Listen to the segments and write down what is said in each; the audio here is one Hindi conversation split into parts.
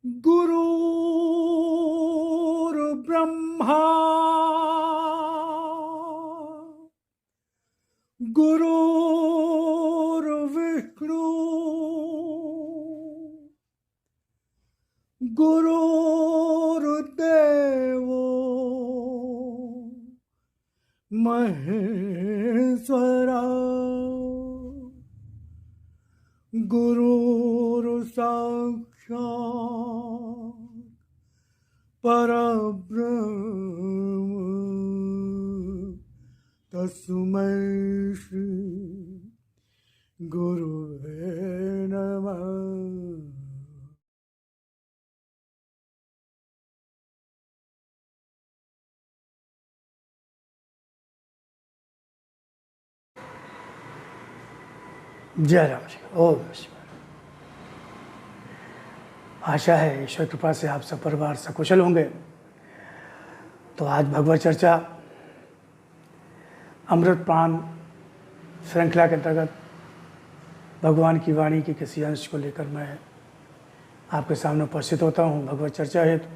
गुरुर्ब्रह्मा गुरुर्विष्णु गुरुर्देवो महेश्वरा गुरुर्साक्षात् परब्रह्म तस्मै श्री गुरुवे नमः। जय राम जी। ओम शिवाय। आशा है ईश्वर कृपा से आप सब परिवार सकुशल होंगे। तो आज भगवत चर्चा अमृत पान श्रृंखला के अंतर्गत भगवान की वाणी के किसी अंश को लेकर मैं आपके सामने उपस्थित होता हूँ भगवत चर्चा हेतु।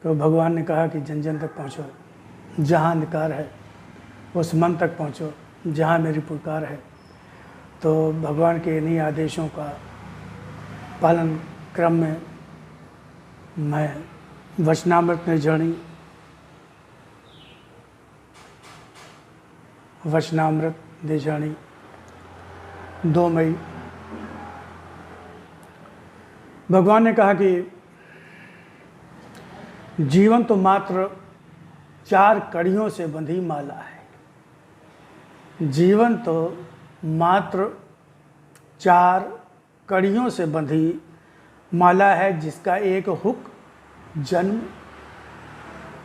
तो भगवान ने कहा कि जन जन तक पहुँचो, जहाँ अंधकार है उस मन तक पहुँचो जहाँ मेरी पुकार है। तो भगवान के इन्हीं आदेशों का पालन क्रम में मैं वचनामृत निर्जणी वचनामृत निर्जणी 2 मई भगवान ने कहा कि जीवन तो मात्र 4 कड़ियों से बंधी माला है। जीवन तो मात्र 4 कड़ियों से बंधी माला है, जिसका एक हुक जन्म,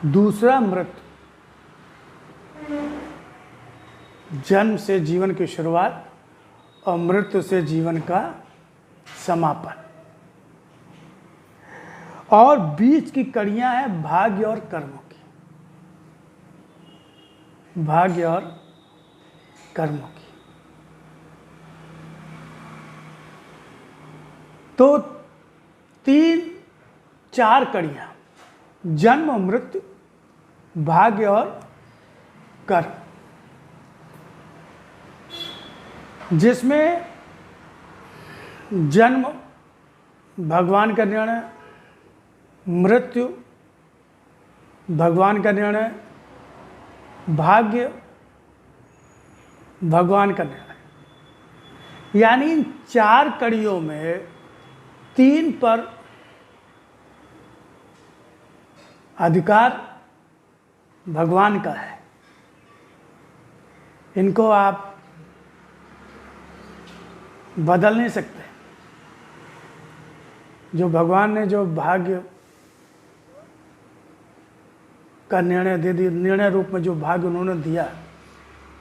दूसरा मृत्यु। जन्म से जीवन की शुरुआत और मृत्यु से जीवन का समापन। और बीच की कड़ियां हैं भाग्य और कर्मों की, भाग्य और कर्मों की। तो 3-4 कड़ियां, जन्म, मृत्यु, भाग्य और कर्म, जिसमें जन्म भगवान का निर्णय, मृत्यु भगवान का निर्णय, भाग्य भगवान का निर्णय। यानी इन 4 कड़ियों में 3 पर अधिकार भगवान का है। इनको आप बदल नहीं सकते। जो भगवान ने जो भाग्य का निर्णय दे दिया, निर्णय रूप में जो भाग्य उन्होंने दिया,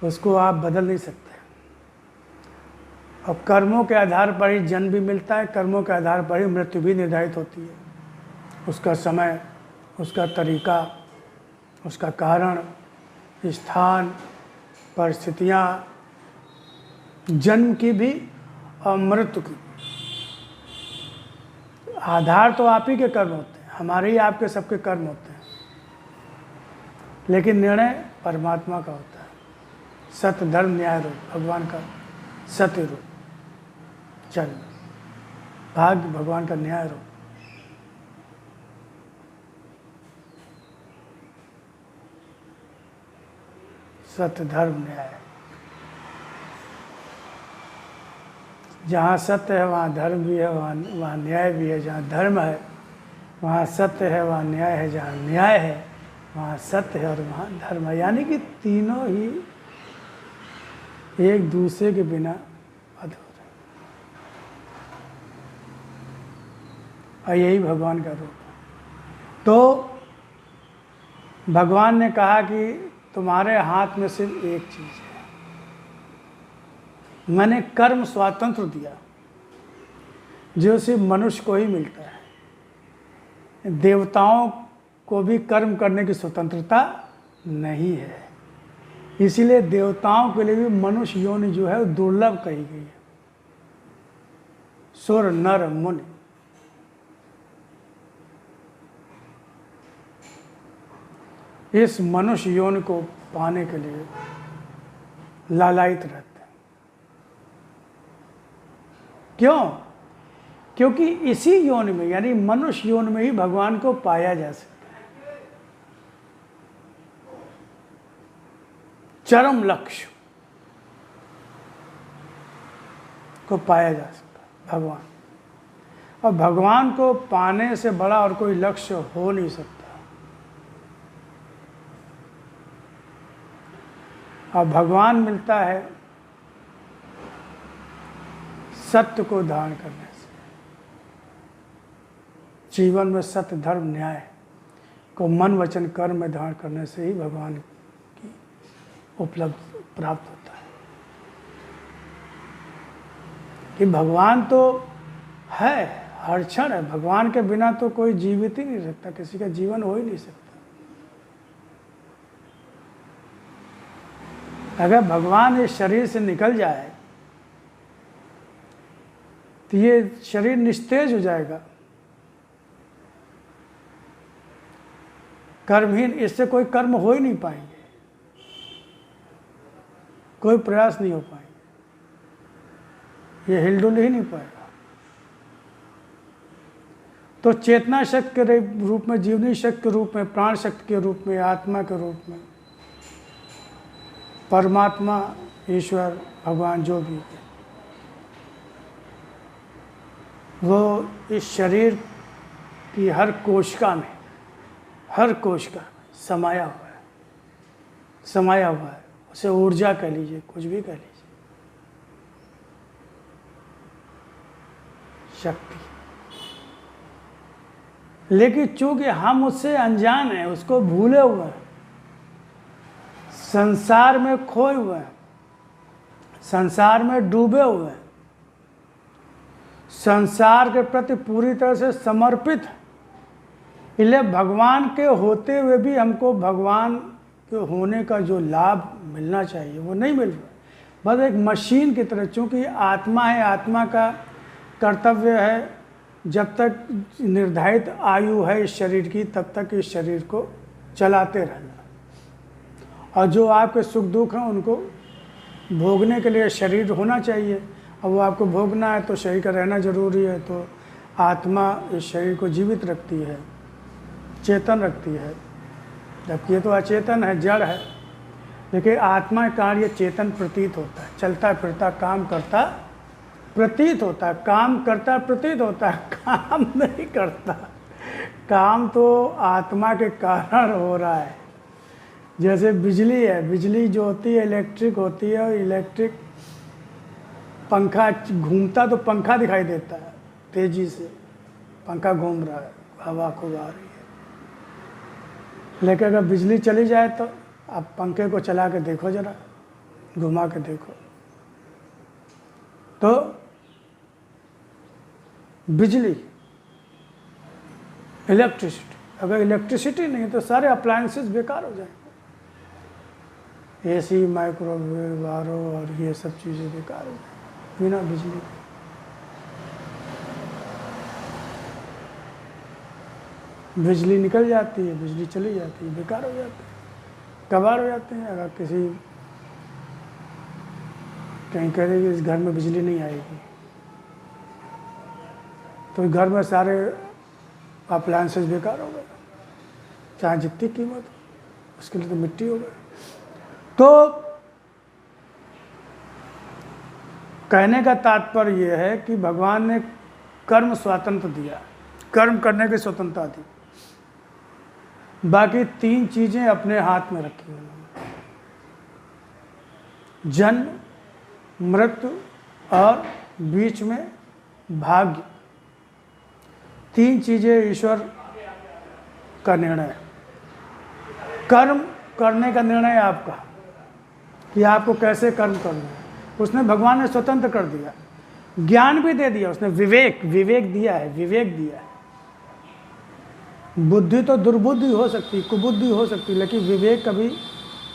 उसको आप बदल नहीं सकते। और कर्मों के आधार पर ही जन्म भी मिलता है, कर्मों के आधार पर ही मृत्यु भी निर्धारित होती है। उसका समय, उसका तरीका, उसका कारण, स्थान, परिस्थितियाँ, जन्म की भी और मृत्यु की। आधार तो आप ही के कर्म होते हैं, हमारे ही आपके सबके कर्म होते हैं, लेकिन निर्णय परमात्मा का होता है। सत्य, धर्म, न्याय रूप भगवान का सत्य रूप, जन्म, भाग्य भगवान का न्याय रूप। सत्य, धर्म, न्याय। जहाँ सत्य है वहाँ धर्म भी है, वहाँ न्याय भी है। जहाँ धर्म है वहाँ सत्य है, वहाँ न्याय है। जहाँ न्याय है वहाँ सत्य है और वहाँ धर्म है। यानी कि तीनों ही एक दूसरे के बिना अधूरे। और यही भगवान का रूप है। तो भगवान ने कहा कि तुम्हारे हाथ में सिर्फ एक चीज़ है, मैंने कर्म स्वातंत्र दिया, जो सिर्फ मनुष्य को ही मिलता है। देवताओं को भी कर्म करने की स्वतंत्रता नहीं है। इसीलिए देवताओं के लिए भी मनुष्य योनि जो है दुर्लभ कही गई है। सुर, नर, मुनि इस मनुष्य योनि को पाने के लिए लालायित रहते हैं। क्यों? क्योंकि इसी योनि में, यानी मनुष्य योनि में ही भगवान को पाया जा सकता है। चरम लक्ष्य को पाया जा सकता है भगवान, और भगवान को पाने से बड़ा और कोई लक्ष्य हो नहीं सकता। और भगवान मिलता है सत्य को धारण करने से। जीवन में सत्य, धर्म, न्याय को मन, वचन, कर्म में धारण करने से ही भगवान की उपलब्धि प्राप्त होता है। कि भगवान तो है, हर क्षण है। भगवान के बिना तो कोई जीवित ही नहीं सकता, किसी का जीवन हो ही नहीं सकता। अगर भगवान इस शरीर से निकल जाए तो ये शरीर निस्तेज हो जाएगा, कर्महीन। इससे कोई कर्म हो ही नहीं पाएंगे, कोई प्रयास नहीं हो पाएंगे, ये हिलडुल ही नहीं पाएगा। तो चेतना शक्ति के रूप में, जीवनी शक्ति के रूप में, प्राण शक्ति के रूप में, आत्मा के रूप में, परमात्मा, ईश्वर, भगवान जो भी है, वो इस शरीर की हर कोशिका में, हर कोशिका में समाया हुआ है, समाया हुआ है। उसे ऊर्जा कह लीजिए, कुछ भी कह लीजिए, शक्ति। लेकिन चूंकि हम उससे अनजान हैं, उसको भूले हुए हैं, संसार में खोए हुए हैं, संसार में डूबे हुए हैं, संसार के प्रति पूरी तरह से समर्पित हैं, इसलिए भगवान के होते हुए भी हमको भगवान के होने का जो लाभ मिलना चाहिए वो नहीं मिल रहा। बस एक मशीन की तरह, चूँकि आत्मा है, आत्मा का कर्तव्य है जब तक निर्धारित आयु है इस शरीर की, तब तक इस शरीर को चलाते रहना, और जो आपके सुख दुख हैं उनको भोगने के लिए शरीर होना चाहिए। अब वो आपको भोगना है तो शरीर का रहना जरूरी है। तो आत्मा इस शरीर को जीवित रखती है, चेतन रखती है, जबकि ये तो अचेतन है, जड़ है। लेकिन आत्मा के कारण ये चेतन प्रतीत होता है, चलता फिरता, काम करता प्रतीत होता है, काम करता प्रतीत होता है, काम नहीं करता। काम तो आत्मा के कारण हो रहा है। जैसे बिजली है, बिजली जो होती है इलेक्ट्रिक होती है, और इलेक्ट्रिक पंखा घूमता तो पंखा दिखाई देता है, तेजी से पंखा घूम रहा है, हवा खूब आ रही है। लेकिन अगर बिजली चली जाए तो आप पंखे को चला के देखो, जरा घुमा के देखो, तो बिजली, इलेक्ट्रिसिटी, अगर इलेक्ट्रिसिटी नहीं तो सारे अप्लायंसेस बेकार हो जाएंगे। एसी, माइक्रोवेव, आरओ और ये सब चीज़ें बेकार हो जाएंगी बिना बिजली। बिजली निकल जाती है, बिजली चली जाती है, बेकार हो जाती है, कबाड़ हो जाते हैं। अगर किसी कहीं कह रहे कि इस घर में बिजली नहीं आएगी, तो घर में सारे अप्लायंसेस बेकार हो गए, चाहे जितनी कीमत हो, उसके लिए तो मिट्टी हो गई। तो कहने का तात्पर्य यह है कि भगवान ने कर्म स्वतंत्र दिया, कर्म करने की स्वतंत्रता दी, बाकी तीन चीजें अपने हाथ में रखी उन्होंने, जन्म, मृत्यु और बीच में भाग्य। तीन चीजें ईश्वर का निर्णय है। कर्म करने का निर्णय आपका, कि आपको कैसे कर्म करना है, उसने भगवान ने स्वतंत्र कर दिया। ज्ञान भी दे दिया उसने, विवेक दिया है, विवेक दिया है। बुद्धि तो दुर्बुद्धि हो सकती, कुबुद्धि हो सकती, लेकिन विवेक कभी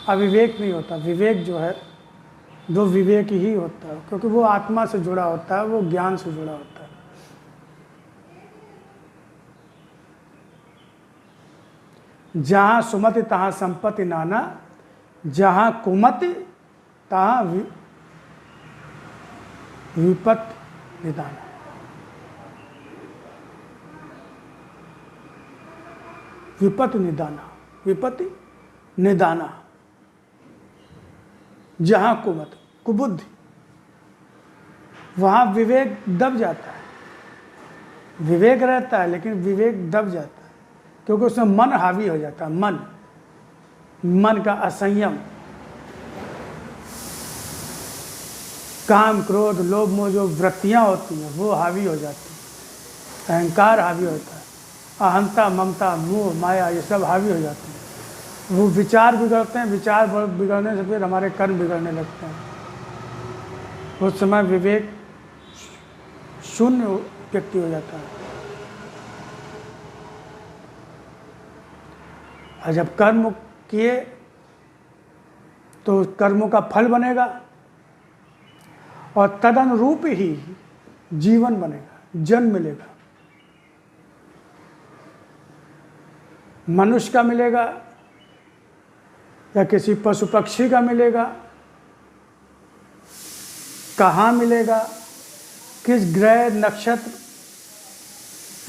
अविवेक नहीं होता। विवेक जो है वो विवेक ही होता है, क्योंकि वो आत्मा से जुड़ा होता है, वो ज्ञान से जुड़ा होता है। जहाँ सुमति तहाँ संपत्ति नाना, जहाँ कुमति तहाँ विपत निदाना। विपत्ति निदाना, विपत्ति निदाना। जहाँ कुमति, कुबुद्धि, वहाँ विवेक दब जाता है। विवेक रहता है लेकिन विवेक दब जाता है, क्योंकि उसमें मन हावी हो जाता है। मन का असंयम, काम क्रोध लोभ मोह जो वृत्तियाँ होती हैं वो हावी हो जाती हैं। अहंकार हावी होता है, अहंता ममता मोह माया ये सब हावी हो जाते हैं। वो विचार बिगड़ते हैं, विचार बिगड़ने से फिर हमारे कर्म बिगड़ने लगते हैं। उस समय विवेक शून्य व्यक्ति हो जाता है। और जब कर्म किए तो कर्मों का फल बनेगा और तदनुरूप ही जीवन बनेगा, जन्म मिलेगा। मनुष्य का मिलेगा या किसी पशु पक्षी का मिलेगा, कहाँ मिलेगा, किस ग्रह नक्षत्र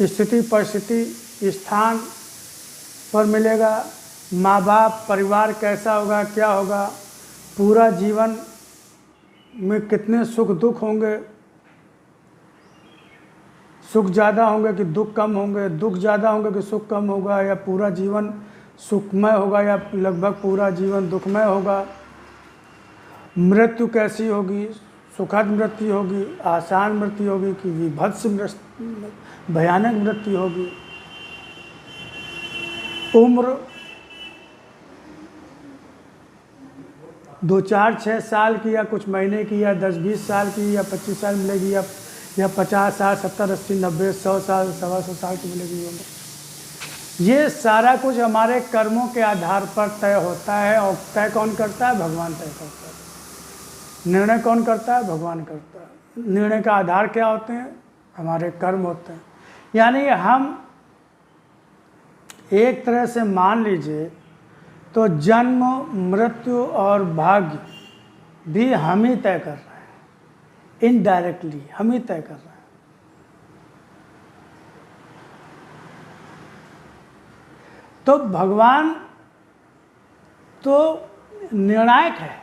स्थिति परिस्थिति स्थान पर मिलेगा, माँ बाप परिवार कैसा होगा, क्या होगा, पूरा जीवन में कितने सुख दुख होंगे, सुख ज़्यादा होंगे कि दुख कम होंगे, दुख ज़्यादा होंगे कि सुख कम होगा, या पूरा जीवन सुखमय होगा या लगभग पूरा जीवन दुखमय होगा। मृत्यु कैसी होगी, सुखद मृत्यु होगी, आसान मृत्यु होगी कि विभत्स भयानक मृत्यु होगी। उम्र 2, 4, 6 साल की या कुछ महीने की या 10, 20 साल की या 25 साल मिलेगी या 50 साल, 70, 80, 90, 100 साल, 125 साल की मिलेगी उम्र। ये सारा कुछ हमारे कर्मों के आधार पर तय होता है। और तय कौन करता है? भगवान तय करता है। निर्णय कौन करता है? भगवान करता है। निर्णय का आधार क्या होते हैं? हमारे कर्म होते हैं। यानी हम एक तरह से मान लीजिए तो जन्म मृत्यु और भाग्य भी हम ही तय कर रहे हैं, इनडायरेक्टली हम ही तय कर रहे हैं। तो भगवान तो निर्णायक है,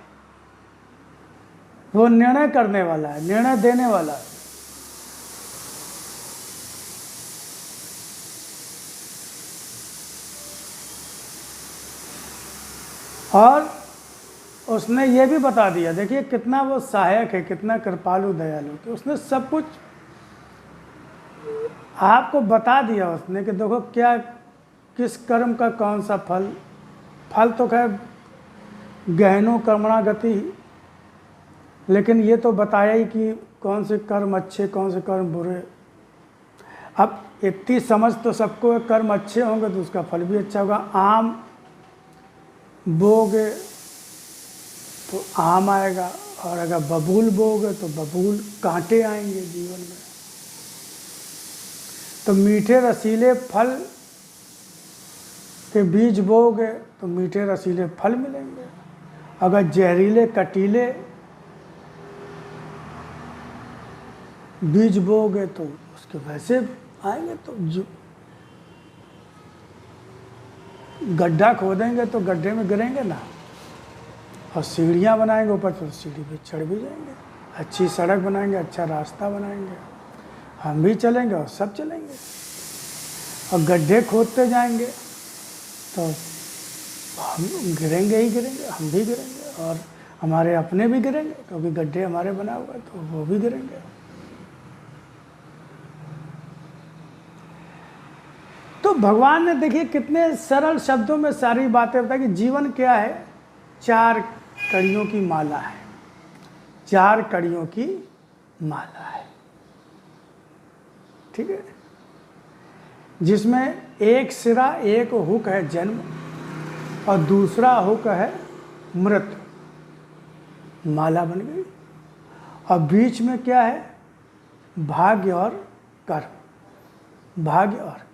वो निर्णय करने वाला है, निर्णय देने वाला है। और उसने ये भी बता दिया, देखिए कितना वो सहायक है, कितना कृपालु दयालु, कि उसने सब कुछ आपको बता दिया उसने कि देखो क्या किस कर्म का कौन सा फल। फल तो खैर गहनो कर्मणा गति, लेकिन ये तो बताया ही कि कौन से कर्म अच्छे कौन से कर्म बुरे। अब इतनी समझ तो सबको, कर्म अच्छे होंगे तो उसका फल भी अच्छा होगा। आम बोगे तो आम आएगा, और अगर बबूल बोगे तो बबूल कांटे आएंगे जीवन में। तो मीठे रसीले फल के बीज बोगे तो मीठे रसीले फल मिलेंगे। अगर जहरीले कटीले बीज बोगे तो उसके वैसे आएंगे। तो जो गड्ढा खोदेंगे तो गड्ढे में गिरेंगे ना, और सीढ़ियाँ बनाएंगे ऊपर तो सीढ़ी पे चढ़ भी जाएंगे। अच्छी सड़क बनाएंगे, अच्छा रास्ता बनाएंगे, हम भी चलेंगे और सब चलेंगे। और गड्ढे खोदते जाएंगे तो हम गिरेंगे ही गिरेंगे, हम भी गिरेंगे और हमारे अपने भी गिरेंगे, क्योंकि गड्ढे हमारे बना हुआ है तो वो भी गिरेंगे। तो भगवान ने देखिए कितने सरल शब्दों में सारी बातें बताई कि जीवन क्या है। 4 कड़ियों की माला है, 4 कड़ियों की माला है, ठीक है, जिसमें एक सिरा, एक हुक है जन्म, और दूसरा हुक है मृत्यु। माला बन गई। और बीच में क्या है? भाग्य और कर्म, भाग्य और कर्म।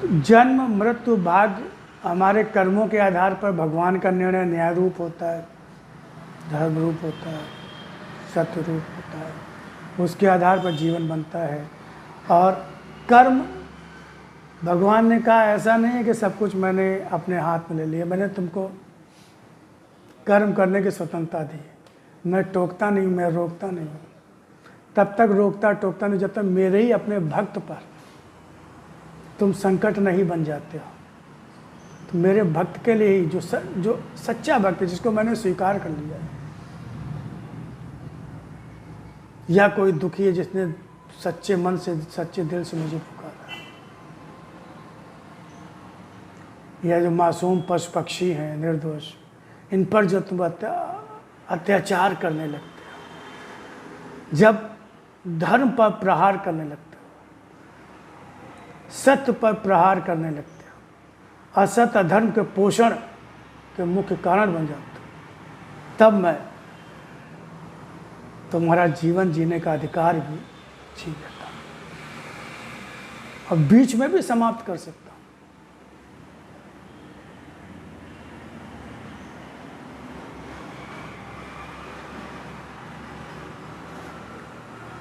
जन्म मृत्यु भाग्य हमारे कर्मों के आधार पर भगवान का निर्णय न्याय रूप होता है, धर्म रूप होता है, सत्य रूप होता है, उसके आधार पर जीवन बनता है। और कर्म, भगवान ने कहा ऐसा नहीं है कि सब कुछ मैंने अपने हाथ में ले लिया, मैंने तुमको कर्म करने की स्वतंत्रता दी है। मैं टोकता नहीं, मैं रोकता नहीं हूँ, तब तक रोकता टोकता नहीं जब तक मेरे ही अपने भक्त पर तुम संकट नहीं बन जाते हो। तो मेरे भक्त के लिए ही, जो सच्चा भक्त है, जिसको मैंने स्वीकार कर लिया है, या कोई दुखी है जिसने सच्चे मन से सच्चे दिल से मुझे पुकारा, या जो मासूम पशु पक्षी हैं निर्दोष, इन पर जो तुम अत्याचार करने लगते हो, जब धर्म पर प्रहार करने लगते हो, सत्य पर प्रहार करने लगते हो, असत अधर्म के पोषण के मुख्य कारण बन जाते हो, तब मैं तुम्हारा जीवन जीने का अधिकार भी छीन लेता हूँ और बीच में भी समाप्त कर सकता हूँ।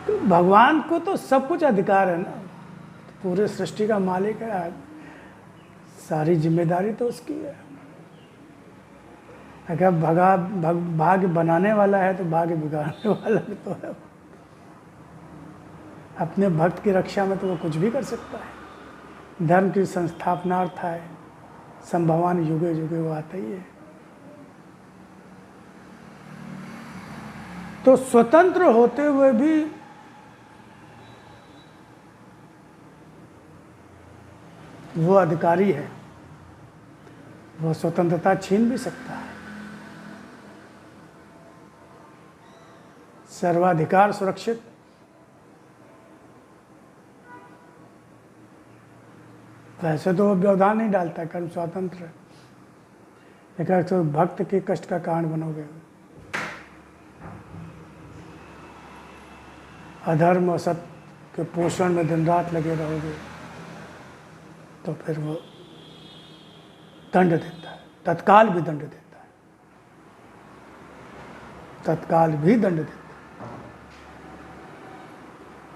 तो भगवान को तो सब कुछ अधिकार है ना, पूरे सृष्टि का मालिक है, सारी जिम्मेदारी तो उसकी है। अगर भाग्य बनाने वाला है तो भाग्य बिगाड़ने वाला भी तो है। अपने भक्त की रक्षा में तो वो कुछ भी कर सकता है। धर्म की संस्थापनार्थ है, संभवान युगे युगे वो आता ही है। तो स्वतंत्र होते हुए भी वो अधिकारी है, वो स्वतंत्रता छीन भी सकता है। सर्वाधिकार सुरक्षित, वैसे तो वो व्यवधान नहीं डालता, कर्म स्वतंत्र है, लेकिन तो भक्त के कष्ट का कारण बनोगे, अधर्म और सत्य के पोषण में दिन रात लगे रहोगे, तो फिर वो दंड देता है, तत्काल भी दंड देता है, तत्काल भी दंड देता है।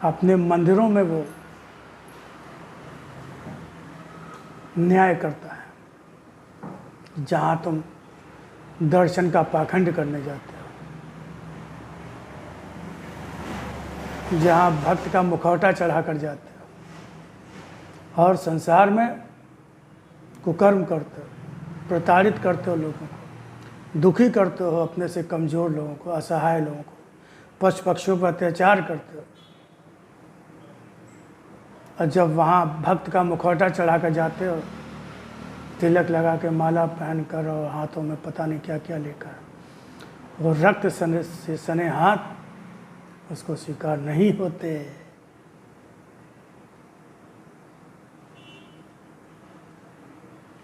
अपने मंदिरों में वो न्याय करता है। जहाँ तुम दर्शन का पाखंड करने जाते हो, जहाँ भक्त का मुखौटा चढ़ा कर जाते हो और संसार में कुकर्म करते हो, प्रताड़ित करते हो लोगों को, दुखी करते हो अपने से कमज़ोर लोगों को, असहाय लोगों को, पशु पक्षियों पर अत्याचार करते हो, और जब वहाँ भक्त का मुखौटा चढ़ा कर जाते हो, तिलक लगा के माला पहन कर और हाथों में पता नहीं क्या क्या लेकर, वो रक्त से सने हाथ उसको स्वीकार नहीं होते।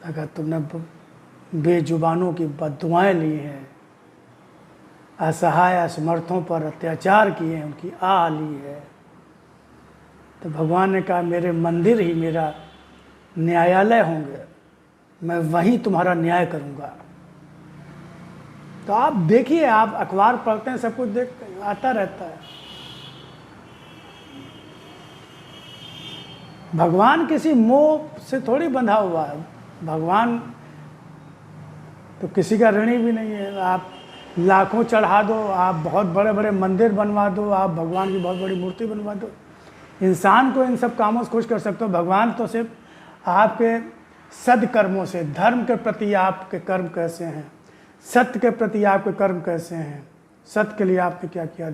अगर तुमने बेजुबानों की बद्दुआएं ली हैं, असहाय असमर्थों पर अत्याचार किए हैं, उनकी आह ली है, तो भगवान ने कहा मेरे मंदिर ही मेरा न्यायालय होंगे, मैं वहीं तुम्हारा न्याय करूंगा। तो आप देखिए, आप अखबार पढ़ते हैं, सब कुछ देखते हैं, आता रहता है। भगवान किसी मोह से थोड़ी बंधा हुआ है। भगवान तो किसी का ऋणी भी नहीं है। आप लाखों चढ़ा दो, आप बहुत बड़े बड़े मंदिर बनवा दो, आप भगवान की बहुत बड़ी मूर्ति बनवा दो, इंसान को इन सब कामों से खुश कर सकते हो। भगवान तो सिर्फ आपके सद्कर्मों से, धर्म के प्रति आपके कर्म कैसे हैं, सत्य के प्रति आपके कर्म कैसे हैं, सत्य के लिए आपने क्या किया।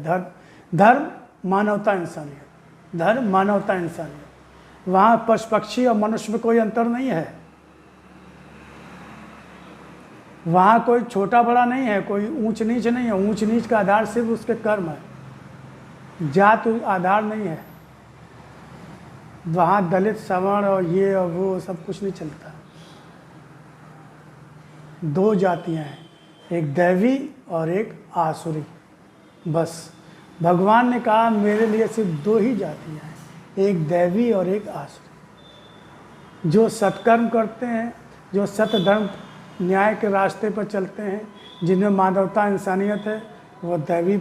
धर्म मानवता इंसानियत, धर्म मानवता इंसानियत। वहाँ पशु पक्षी और मनुष्य में कोई अंतर नहीं है। वहाँ कोई छोटा बड़ा नहीं है, कोई ऊंच नीच नहीं है। ऊंच नीच का आधार सिर्फ उसके कर्म है, जात आधार नहीं है। वहाँ दलित सवर्ण और ये और वो सब कुछ नहीं चलता। दो जातियाँ हैं, एक दैवी और एक आसुरी, बस। भगवान ने कहा मेरे लिए सिर्फ दो ही जातियाँ हैं, एक दैवी और एक आसुरी। जो सत्कर्म करते हैं, जो सत्य धर्म न्याय के रास्ते पर चलते हैं, जिनमें मानवता इंसानियत है, वो दैवी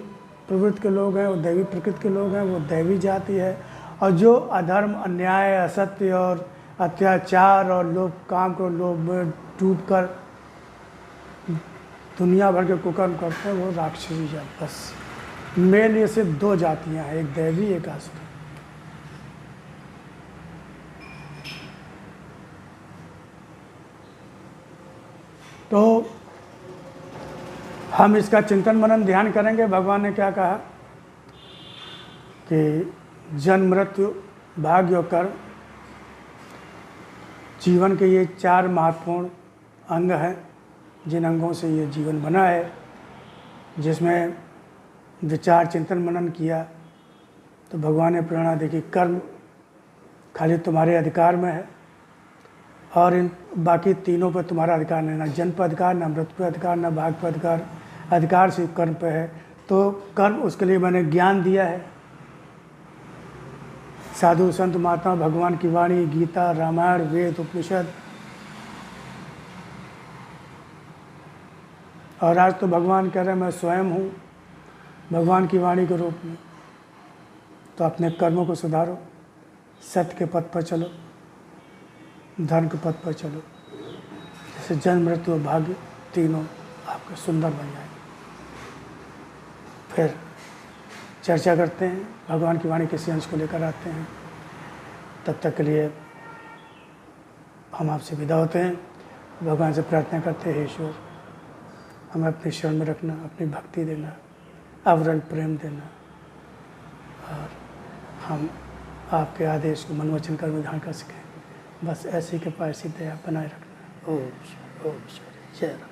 प्रवृत्ति के लोग हैं, वो दैवी प्रकृति के लोग हैं, वो दैवी जाति है। और जो अधर्म, अन्याय, असत्य और अत्याचार और लोभ, काम को लोभ में डूब कर दुनिया भर के कुकर्म करते हैं, वो राक्षसी जाति। बस मेन ये सिर्फ दो जातियां हैं, एक दैवी एक आसुरी। तो हम इसका चिंतन मनन ध्यान करेंगे। भगवान ने क्या कहा कि जन्म, मृत्यु, भाग्य और कर्म जीवन के ये 4 महत्वपूर्ण अंग हैं, जिन अंगों से ये जीवन बना है। जिसमें विचार चिंतन मनन किया तो भगवान ने प्रेरणा दी कि कर्म खाली तुम्हारे अधिकार में है और इन बाकी तीनों पर तुम्हारा अधिकार नहीं, ना जन्म पर अधिकार, ना मृत्यु पर अधिकार, ना भाग्य पर अधिकार। अधिकार सिर्फ कर्म पे है। तो कर्म, उसके लिए मैंने ज्ञान दिया है। साधु संत महात्मा, भगवान की वाणी, गीता, रामायण, वेद, उपनिषद। और आज तो भगवान कह रहे हैं मैं स्वयं हूँ भगवान की वाणी के रूप में। तो अपने कर्मों को सुधारो, सत्य के पथ पर चलो, धर्म के पथ पर चलो, जैसे जन्म, मृत्यु और भाग्य तीनों आपके सुंदर बन जाएंगे। फिर चर्चा करते हैं, भगवान की वाणी किसी अंश को लेकर आते हैं। तब तक के लिए हम आपसे विदा होते हैं। भगवान से प्रार्थना करते हैं, ईश्वर हमें अपनी शरण में रखना, अपनी भक्ति देना, अविरल प्रेम देना, और हम आपके आदेश को मन वचन कर्म धारण कर सकें। बस ऐसी कृपा, ऐसी दया बनाए रखना। ओम जय राम।